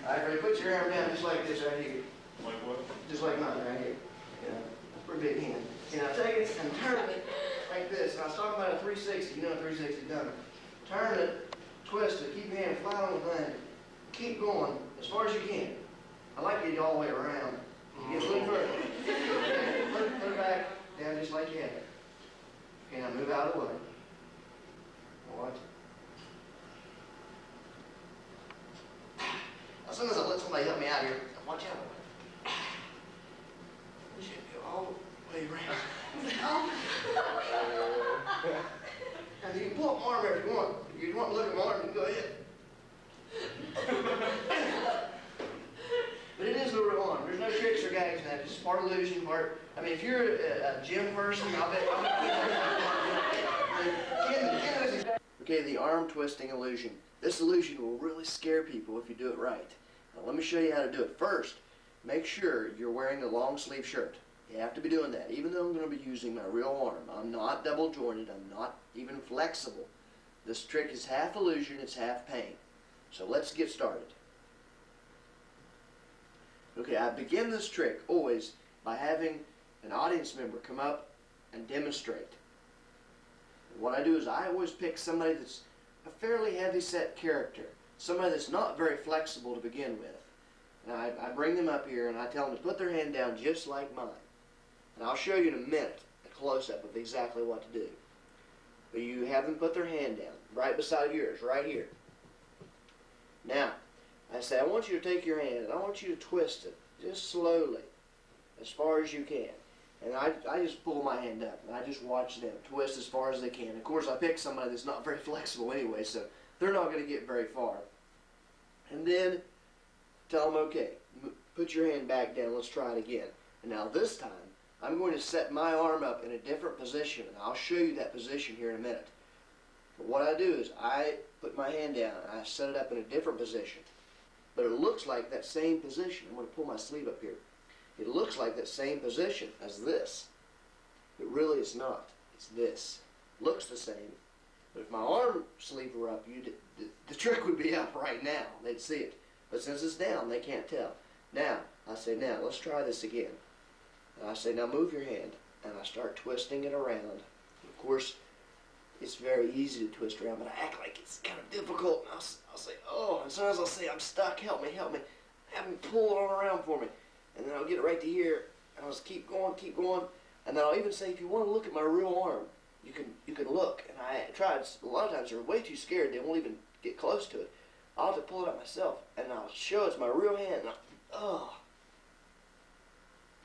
Alright, ready? Put your arm down just like this right here. Like what? Just like mine right here. Yeah, pretty big hand. And I take it and turn it like this. And I was talking about a 360. You know a 360 done. Turn it, twist it, keep your hand flat on the thing. Keep going as far as you can. I like to get all the way around. You get a little further. Put it back down just like you had it. Okay, now move out of the way. Watch. As soon as I let somebody help me out here, watch out. You should go all the way around. And you can pull up my arm if you want. If you want to look at my arm, you can go ahead. But it is the real arm. There's no tricks or gags in that. It's part illusion, part. I mean, if you're a gym person, I'll bet. Okay, the arm twisting illusion. This illusion will really scare people if you do it right. Now, let me show you how to do it. First, make sure you're wearing a long sleeve shirt. You have to be doing that, even though I'm going to be using my real arm. I'm not double jointed. I'm not even flexible. This trick is half illusion, it's half pain. So let's get started. Okay, I begin this trick always by having an audience member come up and demonstrate. And what I do is I always pick somebody that's a fairly heavy-set character, somebody that's not very flexible to begin with. And I bring them up here and I tell them to put their hand down just like mine. And I'll show you in a minute a close-up of exactly what to do. But you have them put their hand down right beside yours, right here. Now, I say, I want you to take your hand and I want you to twist it just slowly, as far as you can. And I just pull my hand up and I just watch them twist as far as they can. Of course, I pick somebody that's not very flexible anyway, so they're not going to get very far. And then tell them, okay, put your hand back down, let's try it again. And now this time, I'm going to set my arm up in a different position, and I'll show you that position here in a minute. But what I do is I put my hand down and I set it up in a different position. But it looks like that same position. I'm going to pull my sleeve up here. It looks like that same position as this. But really it's not. It's this. Looks the same. But if my arm sleeve were up, the trick would be up right now. They'd see it. But since it's down, they can't tell. Now, I say, now, let's try this again. And I say, now move your hand. And I start twisting it around. Of course, it's very easy to twist around, but I act like it's kind of difficult. And I'll say, oh, and sometimes I'll say, I'm stuck, help me, help me. Have them pull it on around for me. And then I'll get it right to here, and I'll just keep going, and then I'll even say, if you want to look at my real arm, you can look. And I tried, a lot of times they're way too scared, they won't even get close to it. I'll have to pull it out myself, and I'll show it's my real hand,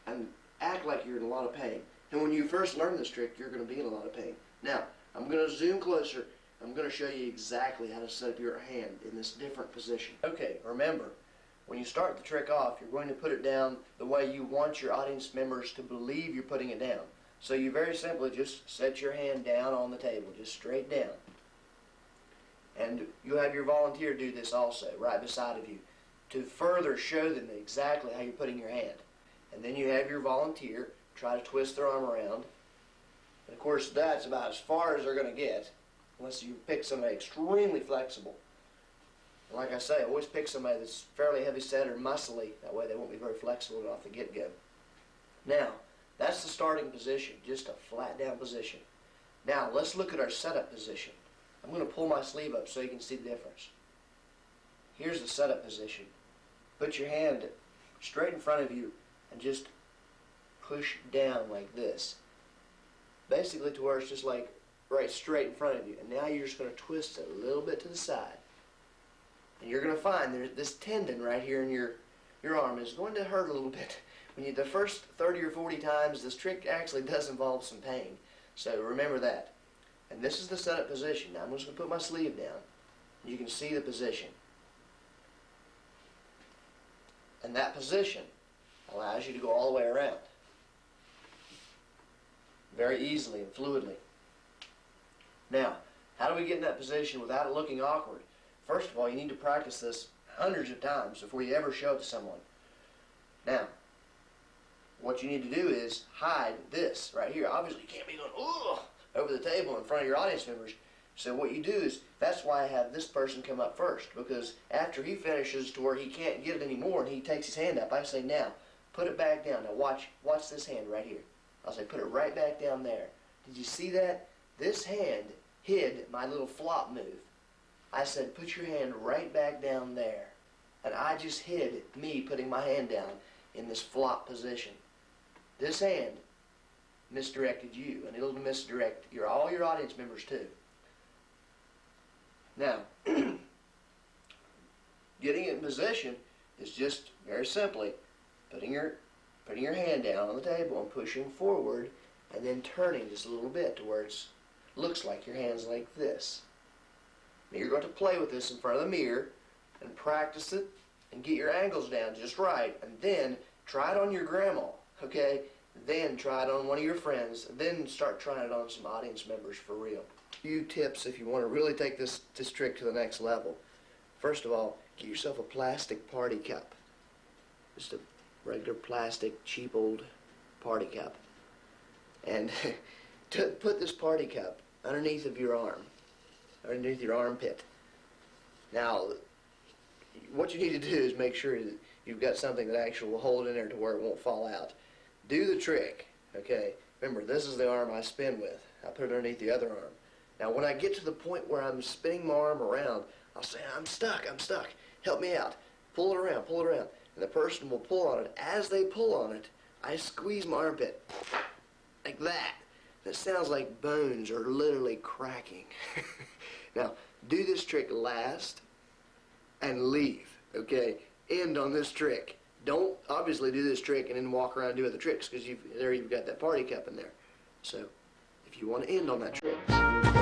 and act like you're in a lot of pain. And when you first learn this trick, you're going to be in a lot of pain. Now, I'm going to zoom closer. I'm going to show you exactly how to set up your hand in this different position. Okay, remember, when you start the trick off, you're going to put it down the way you want your audience members to believe you're putting it down. So you very simply just set your hand down on the table, just straight down. And you have your volunteer do this also, right beside of you, to further show them exactly how you're putting your hand. And then you have your volunteer try to twist their arm around. And of course, that's about as far as they're going to get, unless you pick somebody extremely flexible. And like I say, always pick somebody that's fairly heavy set or muscly. That way they won't be very flexible off the get-go. Now, that's the starting position, just a flat down position. Now, let's look at our setup position. I'm going to pull my sleeve up so you can see the difference. Here's the setup position. Put your hand straight in front of you and just push down like this. Basically to where it's just like right straight in front of you. And now you're just going to twist it a little bit to the side. And you're going to find there's this tendon right here in your arm is going to hurt a little bit. When you the first 30 or 40 times, this trick actually does involve some pain. So remember that. And this is the setup position. Now I'm just going to put my sleeve down. You can see the position. And that position allows you to go all the way around. Very easily and fluidly. Now, how do we get in that position without it looking awkward? First of all, you need to practice this hundreds of times before you ever show it to someone. Now, what you need to do is hide this right here. Obviously, you can't be going over the table in front of your audience members. So what you do is, that's why I have this person come up first, because after he finishes to where he can't get it anymore and he takes his hand up, I say, now, put it back down. Now watch this hand right here. I'll say, put it right back down there. Did you see that? This hand hid my little flop move. I said, put your hand right back down there. And I just hid me putting my hand down in this flop position. This hand misdirected you, and it'll misdirect all your audience members too. Now, getting it in position is just very simply putting your hand down on the table and pushing forward, and then turning just a little bit to where it looks like your hand's like this. Now you're going to play with this in front of the mirror and practice it and get your angles down just right, and then try it on your grandma, okay? Then try it on one of your friends, then start trying it on some audience members for real. A few tips if you want to really take this trick to the next level. First of all, get yourself a plastic party cup. Just a regular plastic, cheap old party cup. And put this party cup underneath of your arm, underneath your armpit. Now, what you need to do is make sure that you've got something that actually will hold it in there to where it won't fall out. Do the trick, okay? Remember, this is the arm I spin with. I put it underneath the other arm. Now, when I get to the point where I'm spinning my arm around, I'll say, I'm stuck, help me out. Pull it around, and the person will pull on it. As they pull on it, I squeeze my armpit, like that. It sounds like bones are literally cracking. Now, do this trick last and leave, okay? End on this trick. Don't obviously do this trick and then walk around and do other tricks, because you've got that party cup in there. So, if you want to end on that trick.